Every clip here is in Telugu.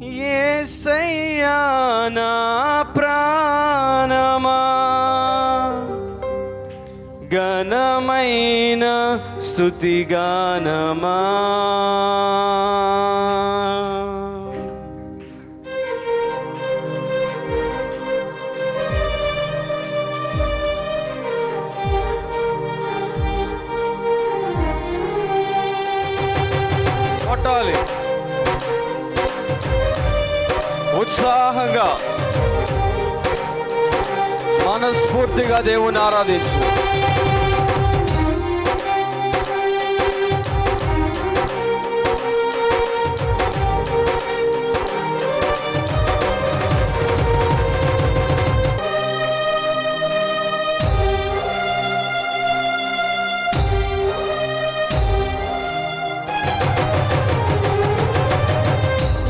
యేసయ్యా నా ప్రాణమా ఘనమైన స్తుతిగానమా. కొట్టాలి ఉత్సాహంగా, మనస్ఫూర్తిగా దేవుని ఆరాధించు.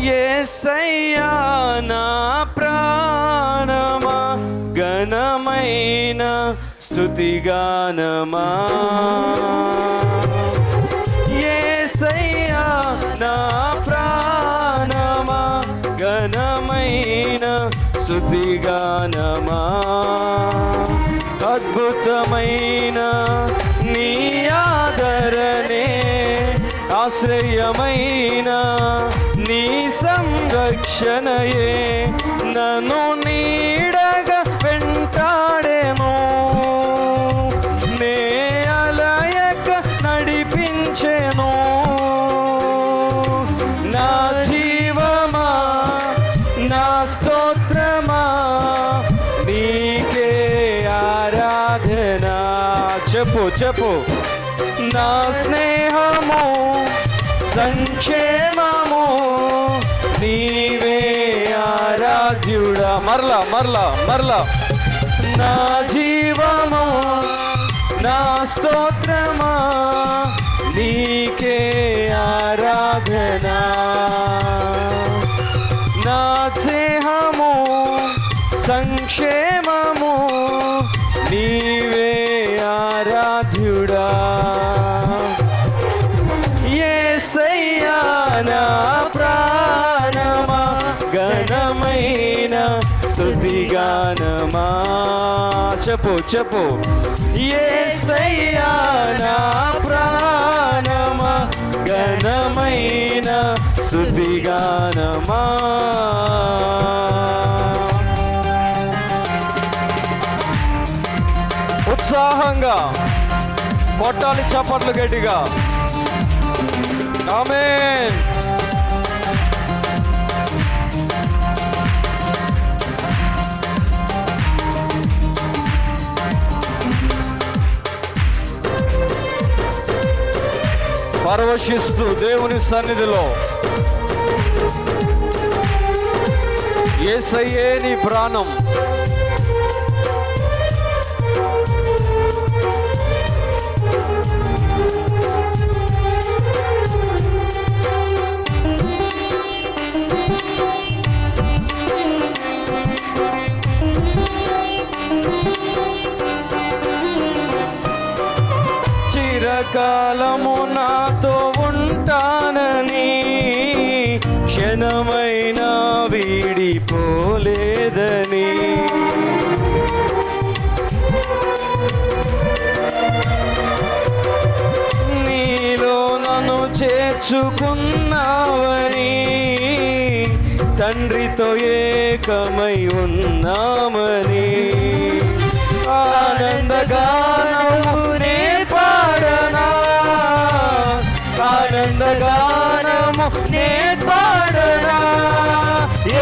యేసయ్యా నా ప్రాణమా ఘనమైన స్తుతిగానమా. యేసయ్యా నా ప్రాణమా ఘనమైన స్తుతిగానమా. అద్భుతమైన నీ ఆదరణే ఆశ్రయమైన నీ సంరక్షణయే నన్ను నీడగా వెంటాడేమో. నే అలయక నడిపించెను. నా జీవమా నా స్తోత్రమా నీకే ఆరాధన. చెప్పు చెప్పు. నా స్నేహము సంక్షేమము నీవే ఆరాధ్యుడా. మరలా మరలా మరలా. నా జీవము నా స్తోత్రమా నీకే ఆరాధన. నా స్నేహము సంక్షేమము నీవే ఆరాధ్యుడా. యేసయ్యా నా ప్రాణమా ఘనమైన స్తుతిగానమా. చెప్పు చెప్పు. యేసయ్యా నా ప్రాణమా ఘనమైన స్తుతిగానమా. ఉత్సాహంగా కొట్టాలి చప్పట్లు గట్టిగా. ఆమేన్. పరవశిస్తూ దేవుని సన్నిధిలో యేసయ్యే నీ ప్రాణం. చిరకాలము నాతో ఉంటానని క్షణమైనా వీడిపోలేదని నీలో నన్ను చేర్చుకున్నావని తండ్రితో ఏకమై ఉన్నామని ఆనందగానము నే పాడనా. ఆనందగానము నే పాడనా.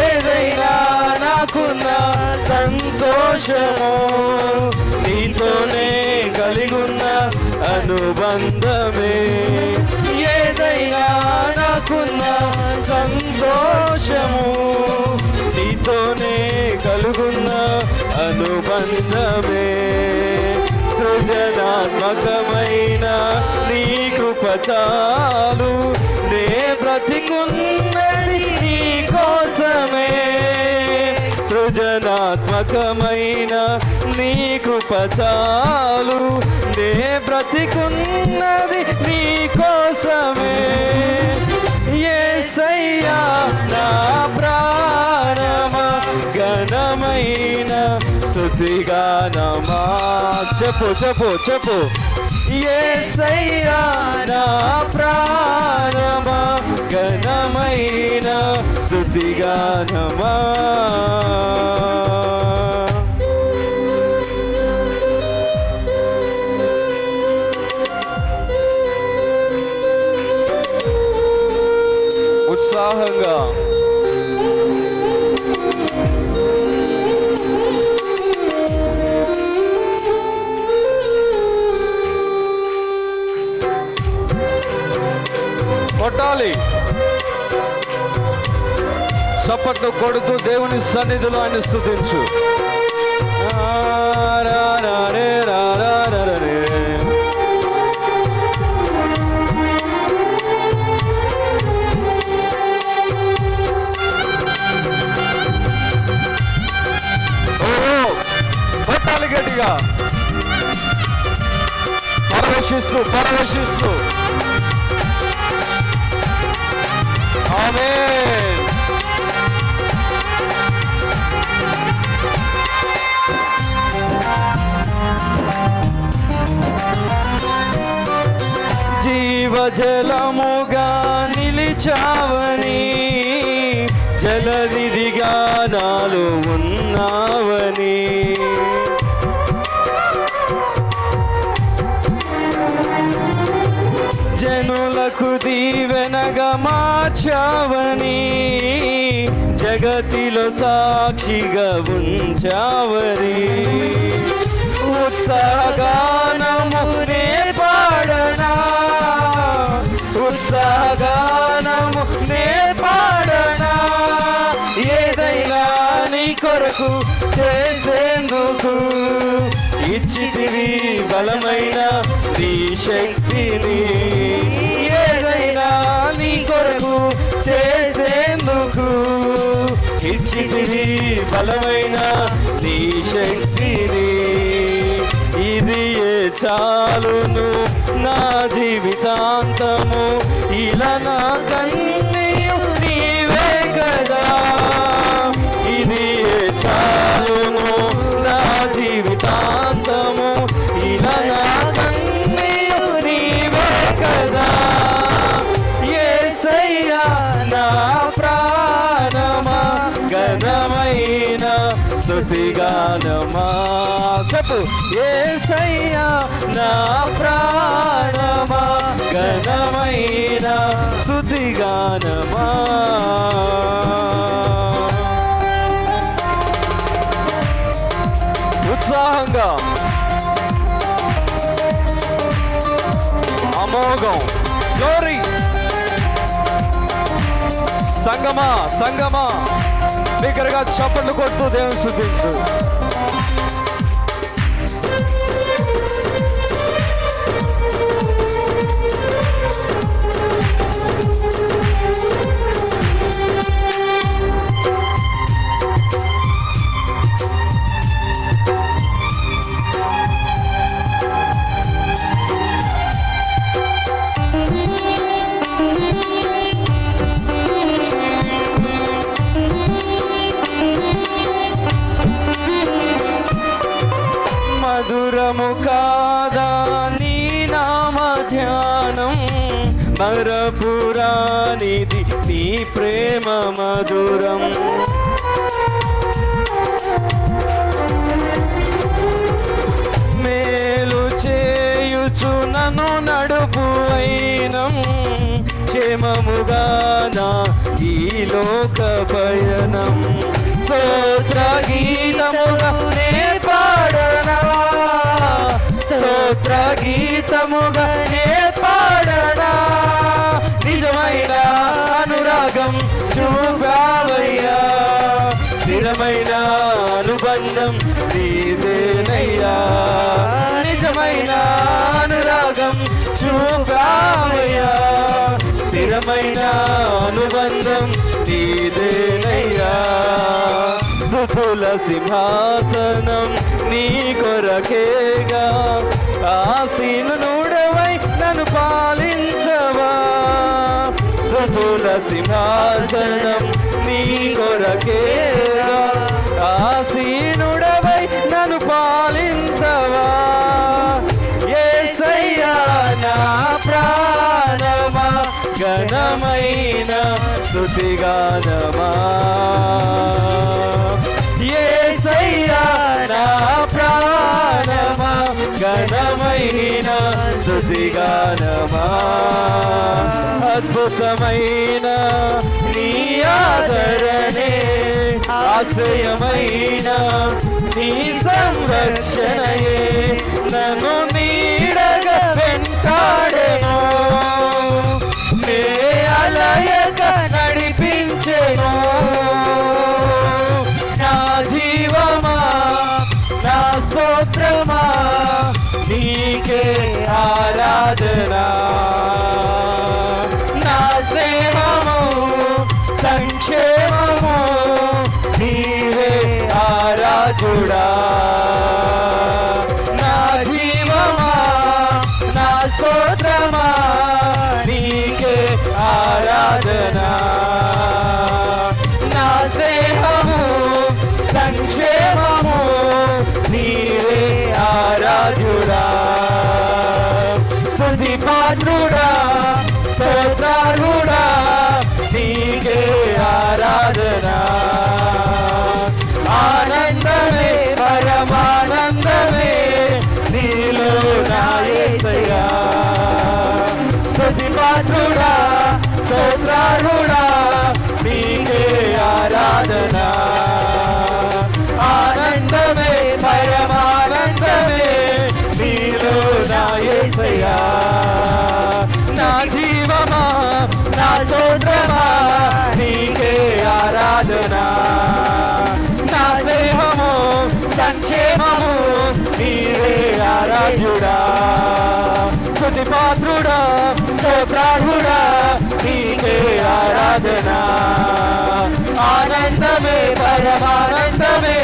ఏదైనా నాకున్న సంతోషము నీతోనే కలిగున్న అనుబంధమే. ఏదైనా నాకున్న సంతోషము నీతోనే కలుగున్న అనుబంధమే. సృజనాత్మకమైన నీ కృప చాలు. నే బ్రతికున్నది నీ కోసమే. సృజనాత్మకమైన నీ కృప చాలు. నే బ్రతికున్నది నీ కోసమే. యేసయ్యా నా గానమా. చెప్పు చెప్పు చెప్పు. యేసయ్యా నా ప్రాణమా ఘనమైన స్తుతి గానమా. ఉత్సాహంగా కొట్టాలి. చప్పట్లు కొడుతూ దేవుని సన్నిధిలో ఆయన స్తుతించు. కొట్టాలి గట్టిగా, పరవశిస్తూ పరవశిస్తూ. ఆమేన్. జీవజలముగా నిలిచావని, జలనిధిగా నాలో ఉన్నావని, జనులకు దీవెనగా మార్చావని, జగతిలో సాక్షిగా ఉంచావని, ఉత్సాహగానము నే పాడనా, ఉత్సాహగానము నే పాడనా, ఏదైనా నీ కొరకు చేసేందుకు ఇచ్చితివి బలమైన నీ శక్తిని, ఏదైనా నీ కొరకు చేసేందుకు ఇచ్చితివి బలమైన నీ శక్తిని. ఇది ఏ చాలును నా జీవితాంతము, ఇలా నా కన్నీయు నీవే కదా. ఇది ఏ చాలును నా జీవితాంతము, ఇలా నా కన్నీయు నీవే కదా. యేసయ్యా నా ప్రాణమా ఘనమైన స్తుతి గానమా. చెప్పు. యేసయ్యా నా ప్రాణమా ఘనమైన స్తుతి గానమా. ఉత్సాహంగా అమోఘం. గ్లోరీ. సంగమా సంగమా దగ్గరగా చప్పట్లు కొడుతూ దేవుని స్తుతించు. మధురము కాదా నీ నామ ధ్యానం, మరపురానిది నీ ప్రేమ మధురం. మేలు చేయుచు నన్ను నడుపు అయినం, క్షేమముగా నా ఈ లోక పయనం. స్తోత్ర గీతముగా నే పాడనా, స్తోత్ర గీతముగా నే పాడనా, నిజమైన అనురాగం చూపావయ్యా, స్థిరమైన అనుబంధం నీదేనయ్యా, నిజమైన అనురాగం చూపావయ్యా, స్థిరమైన అనుబంధం నీదేనయ్యా. స్తుతుల సింహాసనం నీ కొరకేగా, ఆసీనుడవై నన్ను పాలించవా. స్తుతుల సింహాసనం నీ కొరకేగా, ఆసీనుడవై నన్ను పాలి స్తుతిగానమా యేసయ్యా నా ప్రాణమా ఘనమైన స్తుతిగానమా అద్భుతమైన నీ ఆదరణే ఆశ్రయమైన నీ సంరక్షణయే నన్ను నీడగా వెంటాడెను నే అలయక నడిపించెను నా జీవమా నా స్తోత్రమా నీకే ఆరాధనా నా స్నేహము సంక్షేమము నీవే ఆరాధుడా నా జీవమా నా స్తోత్రమా నీకే ఆరాధనా నా స్నేహము సంక్షేమము నీవే ఆరాధుడా స్తుతి పాత్రుడా స్తోత్రాలుడా నీకే ఆరాధనా ఆనందమే పరమానందమే నీలో నా యేసయ్యా స్తుతి పాత్రుడా స్తోత్రాలుడా నీకే ఆరాధనా ఆనందమే పరమానందమే నీలో నా యేసయ్యా నా జీవమా నా స్తోత్రమా నీకే ఆరాధనా నా స్నేహము సంక్షేమము నీవే ఆరాధ్యుడా స్తుతి పాత్రుడా స్తోత్రార్హుడా నీకే ఆరాధనా ఆనందమే పరమానందమే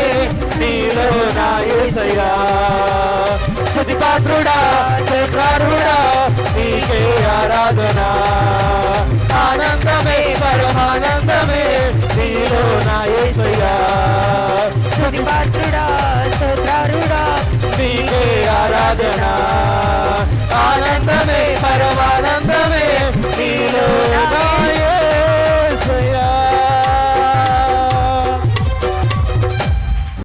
నీలో నా యేసయ్యా స్తుతి పాత్రుడా స్తోత్రార్హుడా నీకే ఆరాధనా ఆనందమే పరమానందమే నీలో నా యేసయ్యా స్తుతి పాత్రుడా స్తోత్రార్హుడా నీకే ఆరాధనా ఆనందమే పరమానందమే